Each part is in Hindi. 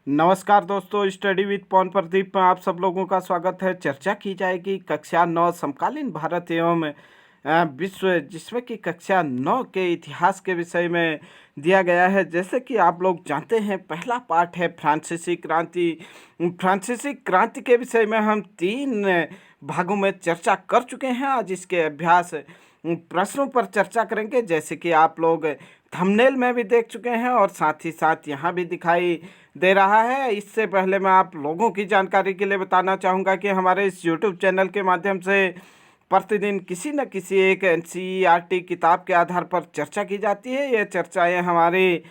नमस्कार दोस्तों, स्टडी विद पवन प्रदीप में आप सब लोगों का स्वागत है। चर्चा की जाएगी कक्षा 9 समकालीन भारत एवं विश्व, जिसमें कि कक्षा 9 के इतिहास के विषय में दिया गया है। जैसे कि आप लोग जानते हैं, पहला पाठ है फ्रांसीसी क्रांति। फ्रांसीसी क्रांति के विषय में हम 3 भागों में चर्चा कर चुके हैं। आज इसके अभ्यास प्रश्नों पर चर्चा करेंगे, जैसे कि आप लोग थंबनेल में भी देख चुके हैं और साथ ही साथ यहाँ भी दिखाई दे रहा है। इससे पहले मैं आप लोगों की जानकारी के लिए बताना चाहूँगा कि हमारे इस यूट्यूब चैनल के माध्यम से प्रतिदिन किसी न किसी एक एनसीईआरटी किताब के आधार पर चर्चा की जाती है। ये चर्चाएं हमारी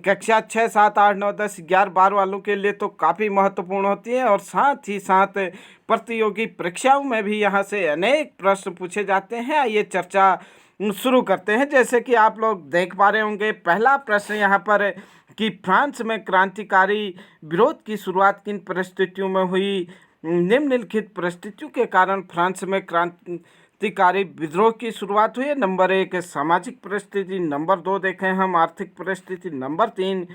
कक्षा 6, 7, 8, 9, 10, 11, 12 वालों के लिए तो काफ़ी महत्वपूर्ण होती है और साथ ही साथ प्रतियोगी परीक्षाओं में भी यहाँ से अनेक प्रश्न पूछे जाते हैं। ये चर्चा शुरू करते हैं। जैसे कि आप लोग देख पा रहे होंगे, पहला प्रश्न यहाँ पर कि फ्रांस में क्रांतिकारी विरोध की शुरुआत किन परिस्थितियों में हुई। निम्नलिखित परिस्थितियों के कारण फ्रांस में क्रांतिकारी विद्रोह की शुरुआत हुई। नंबर 1 सामाजिक परिस्थिति, नंबर 2 देखें हम आर्थिक परिस्थिति, नंबर 3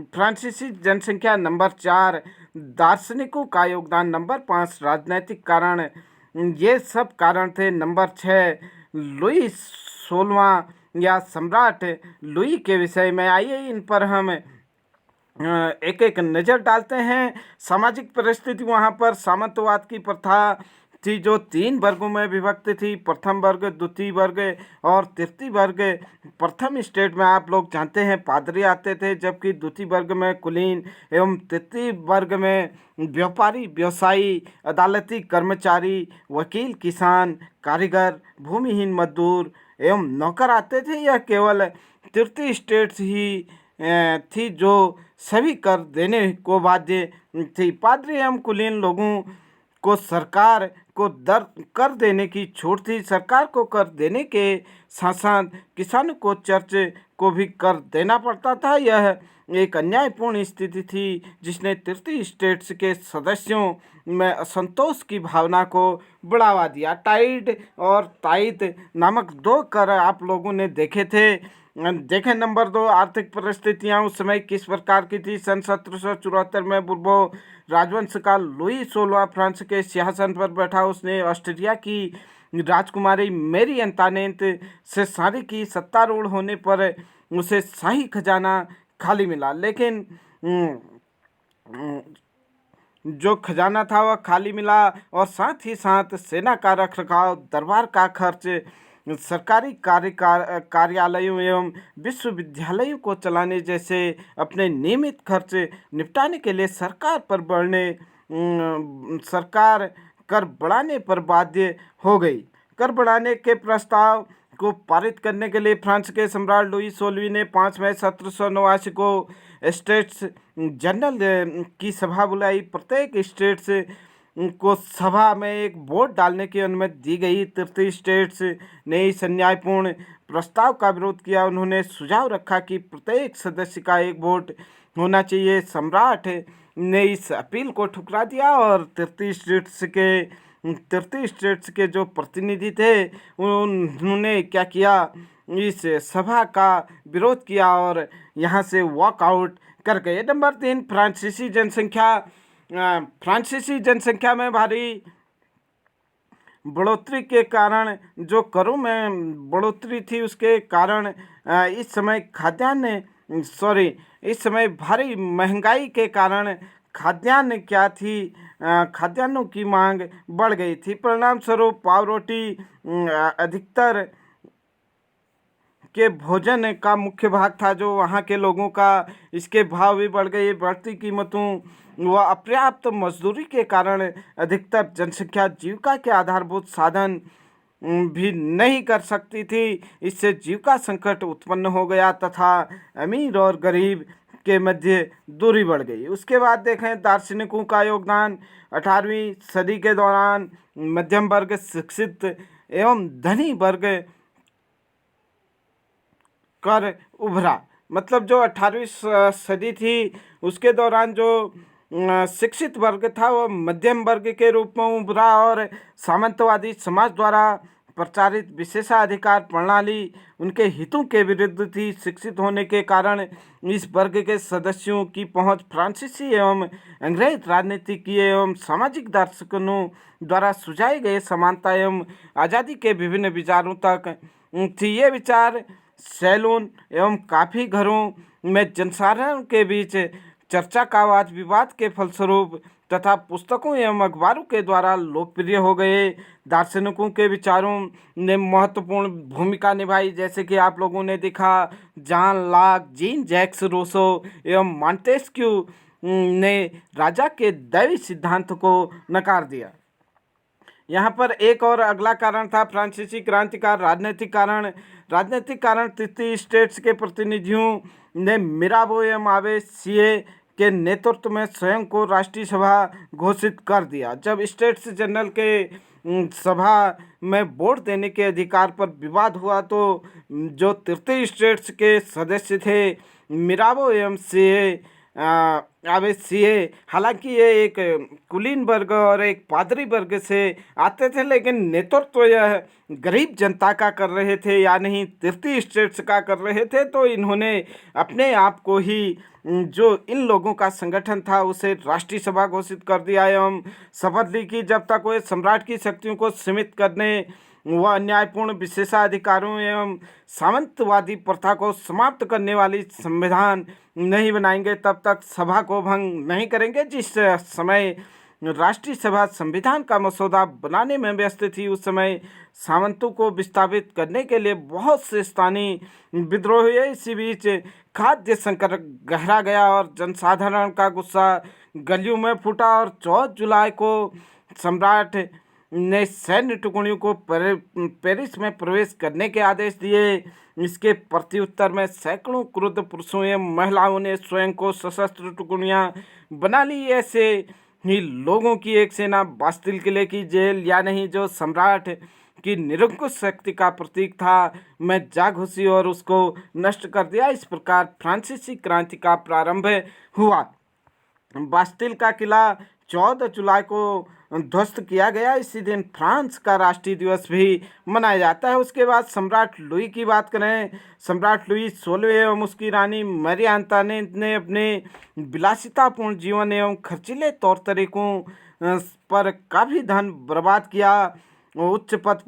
फ्रांसीसी जनसंख्या, नंबर 4 दार्शनिकों का योगदान, नंबर 5 राजनैतिक कारण। ये सब कारण थे। नंबर 6 लुई 16वां या सम्राट लुई के विषय में। आइए इन पर हम एक एक नज़र डालते हैं। सामाजिक परिस्थिति, वहाँ पर सामंतवाद की प्रथा थी जो 3 वर्गों में विभक्त थी, प्रथम वर्ग, द्वितीय वर्ग और तृतीय वर्ग। प्रथम स्टेट में आप लोग जानते हैं पादरी आते थे, जबकि द्वितीय वर्ग में कुलीन एवं तृतीय वर्ग में व्यापारी, व्यवसायी, अदालती कर्मचारी, वकील, किसान, कारीगर, भूमिहीन मजदूर एवं नौकर आते थे। यह केवल तृतीय स्टेट्स ही थी जो सभी कर देने को बाध्य थी। पादरी एवं कुलीन लोगों को सरकार को दर कर देने की छूट थी। सरकार को कर देने के साथ साथ किसानों को चर्च को भी कर देना पड़ता था। यह एक अन्यायपूर्ण स्थिति थी जिसने तृतीय स्टेट्स के सदस्यों में असंतोष की भावना को बढ़ावा दिया। टाइड और ताइद नामक 2 कर आप लोगों ने देखे थे। देखें नंबर 2 आर्थिक परिस्थितियां उस समय किस प्रकार की थी। सन 1774 में बुर्बो राजवंश का लुई 16वां फ्रांस के सिंहासन पर बैठा। उसने ऑस्ट्रिया की राजकुमारी मेरी अंतोनेट से शादी की। सत्तारूढ़ होने पर उसे शाही खजाना खाली मिला, लेकिन जो खजाना था वह खाली मिला और साथ ही साथ सेना का रखरखाव, दरबार का खर्च, सरकारी कार्यालयों एवं विश्वविद्यालयों को चलाने जैसे अपने नियमित खर्च निपटाने के लिए सरकार कर बढ़ाने पर बाध्य हो गई। कर बढ़ाने के प्रस्ताव को पारित करने के लिए फ्रांस के सम्राट लुई 16वीं ने 5 मई 1789 को स्टेट्स जनरल की सभा बुलाई। प्रत्येक स्टेट्स को सभा में एक वोट डालने की अनुमति दी गई। तृतीय स्टेट्स ने इस अन्यायपूर्ण प्रस्ताव का विरोध किया। उन्होंने सुझाव रखा कि प्रत्येक सदस्य का एक वोट होना चाहिए। सम्राट ने इस अपील को ठुकरा दिया और तृतीय स्टेट्स के जो प्रतिनिधि थे उन्होंने क्या किया, इस सभा का विरोध किया और यहाँ से वॉकआउट कर गए। नंबर 3 फ्रांसीसी जनसंख्या में भारी बढ़ोतरी के कारण, जो करों में बढ़ोतरी थी उसके कारण इस समय भारी महंगाई के कारण खाद्यान्नों की मांग बढ़ गई थी। परिणाम स्वरूप पाव रोटी अधिकतर के भोजन का मुख्य भाग था जो वहाँ के लोगों का। इसके भाव भी बढ़ गए। बढ़ती कीमतों व अपर्याप्त मजदूरी के कारण अधिकतर जनसंख्या जीविका के आधारभूत साधन भी नहीं कर सकती थी। इससे जीविका संकट उत्पन्न हो गया तथा अमीर और गरीब के मध्य दूरी बढ़ गई। उसके बाद देखें दार्शनिकों का योगदान। 18वीं सदी के दौरान मध्यम वर्ग, शिक्षित एवं धनी वर्ग कर उभरा। मतलब जो 18वीं सदी थी उसके दौरान जो शिक्षित वर्ग था वह मध्यम वर्ग के रूप में उभरा और सामंतवादी समाज द्वारा प्रचारित विशेषाधिकार प्रणाली उनके हितों के विरुद्ध थी। शिक्षित होने के कारण इस वर्ग के सदस्यों की पहुंच फ्रांसीसी एवं अंग्रेज राजनीतिज्ञ एवं सामाजिक दर्शकों द्वारा सुझाए गए समानता एवं आज़ादी के विभिन्न विचारों तक थी। ये विचार सैलून एवं काफ़ी घरों में जनसाधारण के बीच चर्चा का वाद विवाद के फलस्वरूप तथा पुस्तकों एवं अखबारों के द्वारा लोकप्रिय हो गए। दार्शनिकों के विचारों ने महत्वपूर्ण भूमिका निभाई, जैसे कि आप लोगों ने देखा John Locke, Jean Jacques Rousseau एवं मॉन्टेस्क्यू ने राजा के दैवी सिद्धांत को नकार दिया। यहाँ पर एक और अगला कारण था फ्रांसीसी क्रांति का राजनीतिक कारण। राजनीतिक कारण तृतीय स्टेट्स के प्रतिनिधियों ने मिराबो एवं आवे सीए के नेतृत्व में स्वयं को राष्ट्रीय सभा घोषित कर दिया। जब स्टेट्स जनरल के सभा में वोट देने के अधिकार पर विवाद हुआ तो जो तृतीय स्टेट्स के सदस्य थे मिराबो एवं सीए आवे सीए, हालांकि ये एक कुलीन वर्ग और एक पादरी वर्ग से आते थे, लेकिन नेतृत्व यह गरीब जनता का कर रहे थे या नहीं तृतीय स्टेट्स का कर रहे थे। तो इन्होंने अपने आप को ही जो इन लोगों का संगठन था उसे राष्ट्रीय सभा घोषित कर दिया एवं शपथ ली कि जब तक वे सम्राट की शक्तियों को सीमित करने व अन्यायपूर्ण विशेषाधिकारों एवं सामंतवादी प्रथा को समाप्त करने वाली संविधान नहीं बनाएंगे तब तक सभा को भंग नहीं करेंगे। जिस समय राष्ट्रीय सभा संविधान का मसौदा बनाने में व्यस्त थी उस समय सामंतों को विस्थापित करने के लिए बहुत से स्थानीय विद्रोह हुए। इसी बीच खाद्य संकट गहरा गया और जनसाधारण का गुस्सा गलियों में फूटा और 14 जुलाई को सम्राट ने सैन्य टुकड़ियों को पेरिस में प्रवेश करने के आदेश दिए। इसके प्रत्युत्तर में सैकड़ों क्रुद्ध पुरुषों एवं महिलाओं ने स्वयं को सशस्त्र टुकड़ियां बना ली। ऐसे ही लोगों की एक सेना बास्तिल किले की जेल या नहीं जो सम्राट की निरंकुश शक्ति का प्रतीक था में जा घुसी और उसको नष्ट कर दिया। इस प्रकार फ्रांसीसी क्रांति का प्रारंभ हुआ। बास्तिल का किला 14 जुलाई को ध्वस्त किया गया। इसी दिन फ्रांस का राष्ट्रीय दिवस भी मनाया जाता है। उसके बाद सम्राट लुई की बात करें, सम्राट लुई 16वें एवं उसकी रानी मैरी अंतोनेट ने अपने विलासितापूर्ण जीवन एवं खर्चीले तौर तरीकों पर काफ़ी धन बर्बाद किया। उच्च पद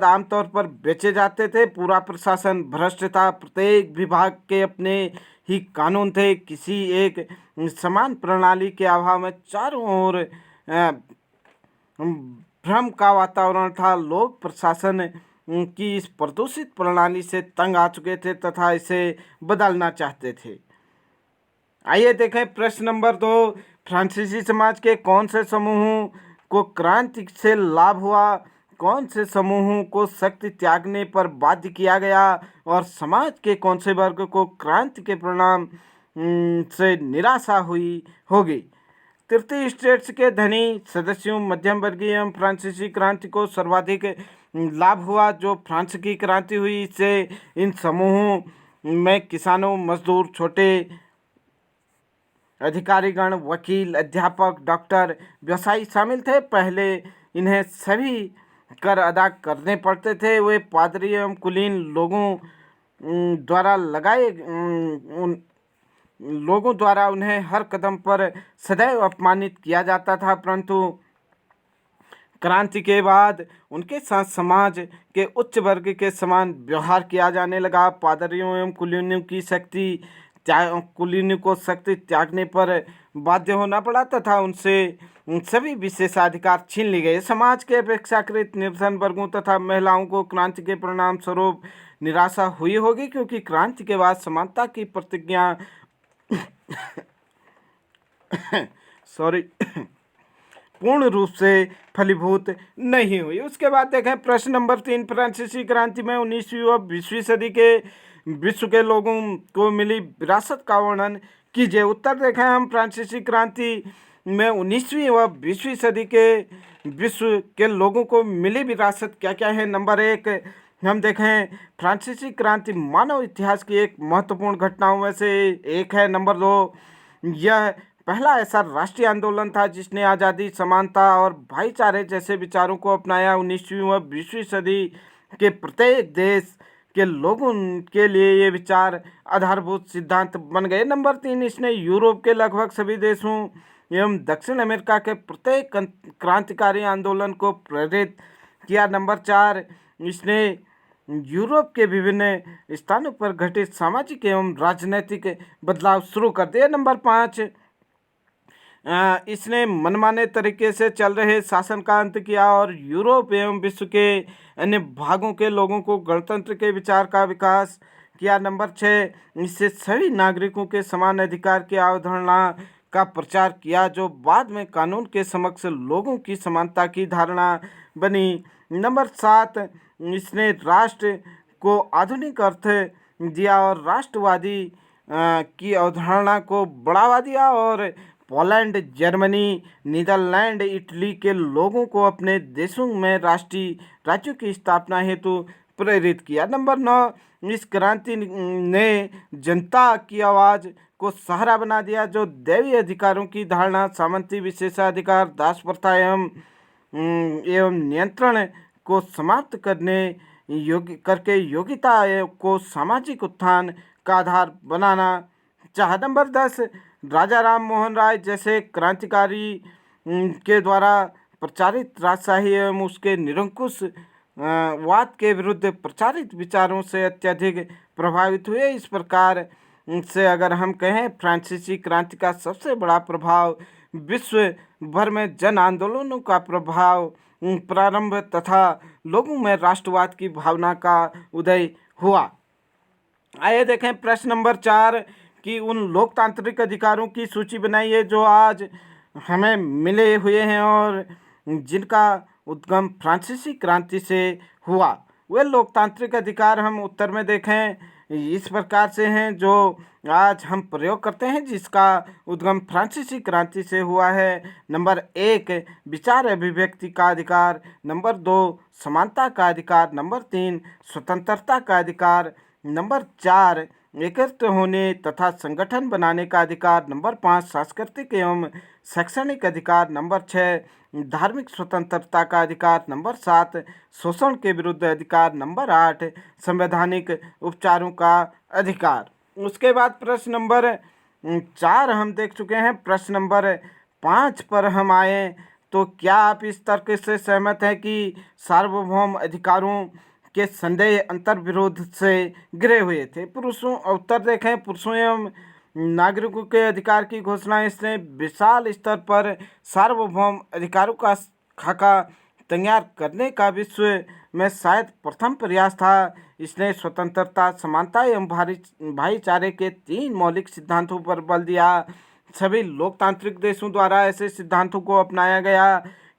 आमतौर पर बेचे जाते थे। पूरा प्रशासन भ्रष्ट था। प्रत्येक विभाग के अपने ही कानून थे। किसी एक समान प्रणाली के अभाव में चारों ओर भ्रम का वातावरण था। लोग प्रशासन की इस प्रदूषित प्रणाली से तंग आ चुके थे तथा इसे बदलना चाहते थे। आइए देखें प्रश्न नंबर 2, फ्रांसीसी समाज के कौन से समूहों को क्रांति से लाभ हुआ, कौन से समूहों को शक्ति त्यागने पर बाध्य किया गया और समाज के कौन से वर्ग को क्रांति के परिणाम से निराशा हुई होगी। तृतीय स्टेट्स के धनी सदस्यों, मध्यम वर्गीय एवं फ्रांसीसी क्रांति को सर्वाधिक लाभ हुआ। जो फ्रांस की क्रांति हुई इससे इन समूहों में किसानों, मजदूर, छोटे अधिकारीगण, वकील, अध्यापक, डॉक्टर, व्यवसायी शामिल थे। पहले इन्हें सभी कर अदा करने पड़ते थे। वे पादरी एवं कुलीन लोगों द्वारा उन्हें हर कदम पर सदैव अपमानित किया जाता था। परंतु क्रांति के बाद उनके साथ समाज के उच्च वर्ग के समान व्यवहार किया जाने लगा। पादरियों एवं कुलीनों को शक्ति त्यागने पर बाध्य होना पड़ा तथा उनसे सभी विशेषाधिकार छीन लिए गए। समाज के अपेक्षाकृत निर्धन वर्गों तथा महिलाओं को क्रांति के परिणाम स्वरूप निराशा हुई होगी, क्योंकि क्रांति के बाद समानता की प्रतिज्ञा पूर्ण रूप से फलीभूत नहीं हुई। उसके बाद देखें प्रश्न नंबर 3, फ्रांसीसी क्रांति में 19वीं व 20वीं सदी के विश्व के लोगों को मिली विरासत का वर्णन कीजिए। उत्तर देखें हम फ्रांसीसी क्रांति में 19वीं व 20वीं सदी के विश्व के लोगों को मिली विरासत क्या क्या है। नंबर 1 हम देखें फ्रांसीसी क्रांति मानव इतिहास की एक महत्वपूर्ण घटनाओं में से एक है। नंबर 2 यह पहला ऐसा राष्ट्रीय आंदोलन था जिसने आज़ादी, समानता और भाईचारे जैसे विचारों को अपनाया। 19वीं व 20वीं सदी के प्रत्येक देश के लोगों के लिए ये विचार आधारभूत सिद्धांत बन गए। नंबर 3, इसने यूरोप के लगभग सभी देशों एवं दक्षिण अमेरिका के प्रत्येक क्रांतिकारी आंदोलन को प्रेरित किया। नंबर 4, इसने यूरोप के विभिन्न स्थानों पर घटित सामाजिक एवं राजनीतिक बदलाव शुरू कर दिए। नंबर 5, इसने मनमाने तरीके से चल रहे शासन का अंत किया और यूरोप एवं विश्व के अन्य भागों के लोगों को गणतंत्र के विचार का विकास किया। नंबर 6, इससे सभी नागरिकों के समान अधिकार की अवधारणा का प्रचार किया, जो बाद में कानून के समक्ष लोगों की समानता की धारणा बनी। नंबर 7, इसने राष्ट्र को आधुनिक अर्थ दिया और राष्ट्रवादी की अवधारणा को बढ़ावा दिया और पोलैंड, जर्मनी, नीदरलैंड, इटली के लोगों को अपने देशों में राष्ट्रीय राज्यों की स्थापना हेतु प्रेरित किया। नंबर 9, इस क्रांति ने जनता की आवाज़ को सहारा बना दिया, जो दैवीय अधिकारों की धारणा, सामंती विशेषाधिकार, दास प्रथा एवं नियंत्रण को समाप्त करने करके योग्यता को सामाजिक उत्थान का आधार बनाना चाहा। नंबर 10, राजा राम मोहन राय जैसे क्रांतिकारी के द्वारा प्रचारित राजशाही एवं उसके निरंकुश वाद के विरुद्ध प्रचारित विचारों से अत्यधिक प्रभावित हुए। इस प्रकार से अगर हम कहें, फ्रांसीसी क्रांति का सबसे बड़ा प्रभाव विश्व भर में जन आंदोलनों का प्रभाव प्रारंभ तथा लोगों में राष्ट्रवाद की भावना का उदय हुआ। आइए देखें प्रश्न नंबर 4 कि उन लोकतांत्रिक अधिकारों की सूची बनाइए जो आज हमें मिले हुए हैं और जिनका उद्गम फ्रांसीसी क्रांति से हुआ। वे लोकतांत्रिक अधिकार हम उत्तर में देखें इस प्रकार से हैं जो आज हम प्रयोग करते हैं, जिसका उद्गम फ्रांसीसी क्रांति से हुआ है। नंबर 1, विचार अभिव्यक्ति का अधिकार। नंबर 2, समानता का अधिकार। नंबर 3, स्वतंत्रता का अधिकार। नंबर 4, एकत्र होने तथा संगठन बनाने का अधिकार। नंबर 5, सांस्कृतिक एवं शैक्षणिक अधिकार। नंबर 6, धार्मिक स्वतंत्रता का अधिकार। नंबर 7, शोषण के विरुद्ध अधिकार। नंबर 8, संवैधानिक उपचारों का अधिकार। उसके बाद प्रश्न नंबर 4 हम देख चुके हैं। प्रश्न नंबर 5 पर हम आए तो क्या आप इस तर्क से सहमत हैं कि सार्वभौम अधिकारों के संदेह अंतर विरोध से घिरे हुए थे? पुरुषों उत्तर देखें, पुरुषों एवं नागरिकों के अधिकार की घोषणा इसने विशाल स्तर पर सार्वभौम अधिकारों का खाका तैयार करने का विश्व में शायद प्रथम प्रयास था। इसने स्वतंत्रता, समानता एवं भाईचारे के 3 मौलिक सिद्धांतों पर बल दिया। सभी लोकतांत्रिक देशों द्वारा ऐसे सिद्धांतों को अपनाया गया,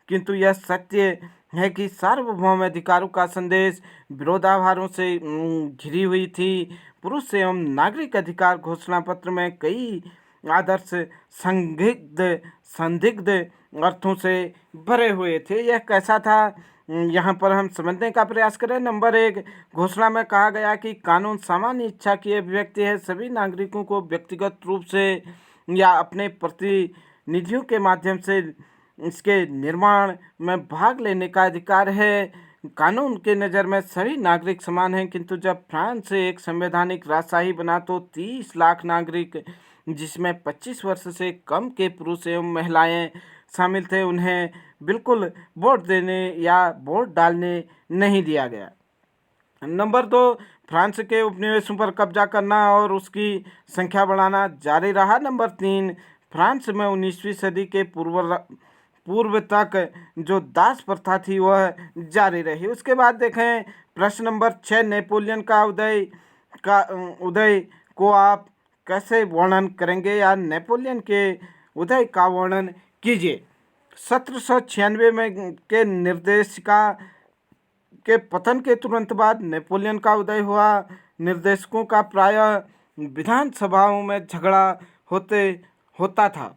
किंतु यह सत्य है कि सार्वभौम अधिकारों का संदेश विरोधाभासों से घिरी हुई थी। पुरुष एवं नागरिक अधिकार घोषणा पत्र में कई आदर्श संदिग्ध अर्थों से भरे हुए थे। यह कैसा था, यहाँ पर हम समझने का प्रयास करें। नंबर 1, घोषणा में कहा गया कि कानून सामान्य इच्छा की अभिव्यक्ति है। सभी नागरिकों को व्यक्तिगत रूप से या अपने प्रतिनिधियों के माध्यम से इसके निर्माण में भाग लेने का अधिकार है। कानून के नज़र में सभी नागरिक समान हैं, किंतु जब फ्रांस एक संवैधानिक राजशाही बना तो 30 लाख नागरिक, जिसमें 25 वर्ष से कम के पुरुष एवं महिलाएं शामिल थे, उन्हें बिल्कुल वोट देने या वोट डालने नहीं दिया गया। नंबर 2, फ्रांस के उपनिवेशों पर कब्जा करना और उसकी संख्या बढ़ाना जारी रहा। नंबर 3, फ्रांस में 19वीं सदी के पूर्व तक जो दास प्रथा थी वह जारी रही। उसके बाद देखें प्रश्न नंबर 6, नेपोलियन का उदय को आप कैसे वर्णन करेंगे, या नेपोलियन के उदय का वर्णन कीजिए। 1796 में के निर्देशिका के पतन के तुरंत बाद नेपोलियन का उदय हुआ। निर्देशकों का प्रायः विधानसभाओं में झगड़ा होता था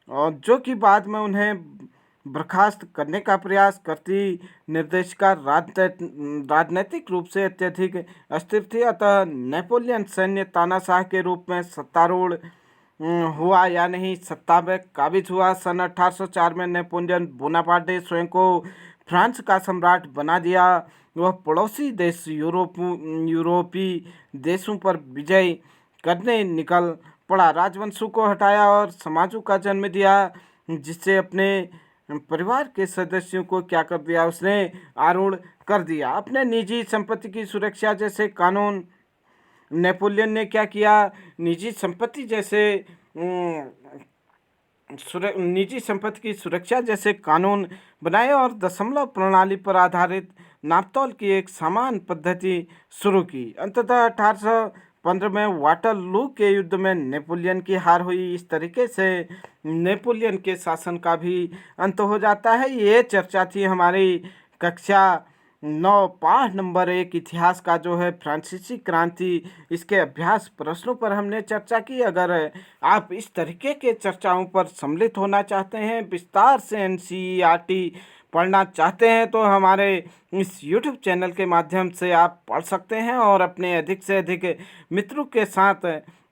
और जो कि बाद में उन्हें बर्खास्त करने का प्रयास करती। निर्देशिका राजनीतिक रूप से अत्यधिक अस्थिर थी, अतः नेपोलियन सैन्य तानाशाह के रूप में सत्तारूढ़ हुआ या नहीं, सत्ता में काबिज हुआ। सन 1804 में नेपोलियन बोनापार्ट ने स्वयं को फ्रांस का सम्राट बना दिया। वह पड़ोसी देश यूरोपीय देशों पर विजय करने निकल पड़ा। राजवंशों को हटाया और समाजों का जन्म दिया, जिससे अपने परिवार के सदस्यों को क्या कर दिया, उसने आरूढ़ कर दिया। अपने निजी संपत्ति की सुरक्षा जैसे कानून नेपोलियन ने क्या किया, निजी संपत्ति जैसे निजी संपत्ति की सुरक्षा जैसे कानून बनाए और दशमलव प्रणाली पर आधारित नापतोल की एक समान पद्धति शुरू की। अंततः 1815 में वाटरलू के युद्ध में नेपोलियन की हार हुई। इस तरीके से नेपोलियन के शासन का भी अंत हो जाता है। ये चर्चा थी हमारी कक्षा 9 पाठ नंबर 1 इतिहास का जो है फ्रांसीसी क्रांति, इसके अभ्यास प्रश्नों पर हमने चर्चा की। अगर आप इस तरीके के चर्चाओं पर सम्मिलित होना चाहते हैं, विस्तार से एनसीईआरटी पढ़ना चाहते हैं, तो हमारे इस यूट्यूब चैनल के माध्यम से आप पढ़ सकते हैं और अपने अधिक से अधिक मित्रों के साथ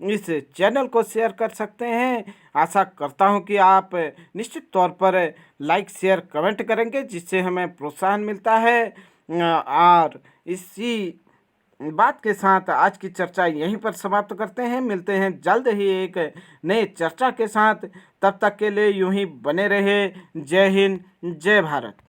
इस चैनल को शेयर कर सकते हैं। आशा करता हूं कि आप निश्चित तौर पर लाइक शेयर कमेंट करेंगे, जिससे हमें प्रोत्साहन मिलता है। और इसी बात के साथ आज की चर्चा यहीं पर समाप्त करते हैं। मिलते हैं जल्द ही एक नए चर्चा के साथ। तब तक के लिए यूं ही बने रहे। जय हिंद, जय भारत।